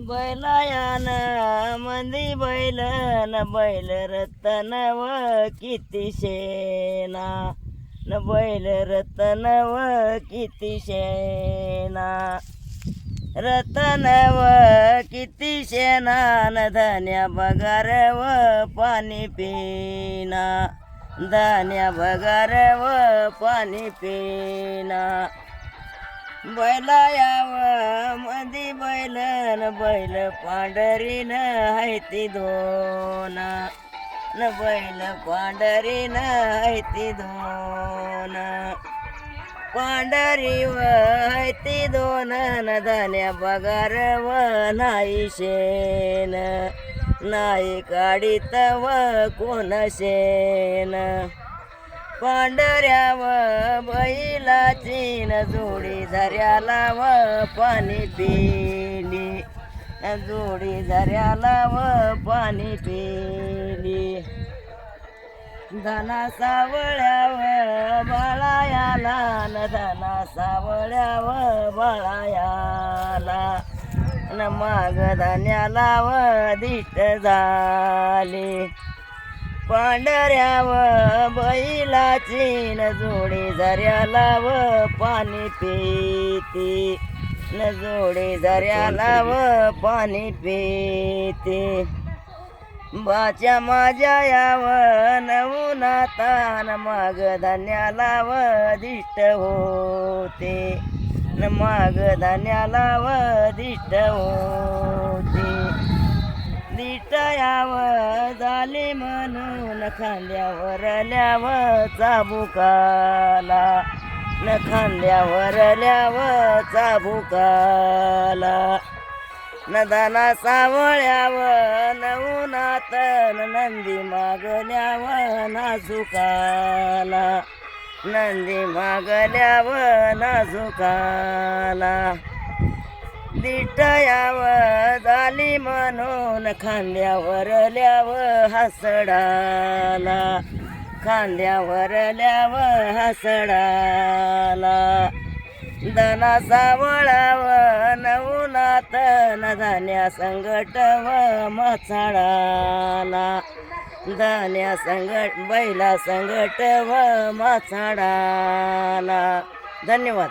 बैलायान मंदी बैल न बैल रतन व किती शेना न बैल रतन व किती शेना रतन व किती शेना न धान्या बगार व पाणी पिना धान्या बगार व पाणी पिना बैलायाव मधी बैल न बैल पांढरीन हायती दोन न बैल पांढरीन हायती दोन पांढरी व हायती दोन न धान्या बगार व नाही शेन नाही काढीत व कोण शेन पांढऱ्या व बैलाची न जोडी झऱ्याला व पाणी पिली जोडी झऱ्याला व पाणी पिली धना सावळ्या व बाळायाला न धना सावळ्या व बाळायाला न माग धान्याला व दिष्ट झाली पांढऱ्या व बैलाची न जोडी झऱ्याला व पाणी पिती न जोडी झऱ्याला व पाणी पिती बाच्या माझ्या याव नवनाता न माग धान्याला व दिष्ट होते न माग धान्याला व दिष्ट होते दिष्टयाव झाली म्हणून खांद्यावरल्याव चाबुकाला न खांद्यावरल्याव चाबुकाला न दाना सावळ्याव नवनात नंदी मागल्याव नाजुकाला नंदी मागल्याव नाजुकाला दिष्टयाव झाली म्हणून खांद्यावरल्याव हसडाला खांद्यावरल्याव हसडाला धना सावळाव नवनात न धान्या संगट व माछाडाला धान्या संगट बैला संगट व माछाडाला. धन्यवाद.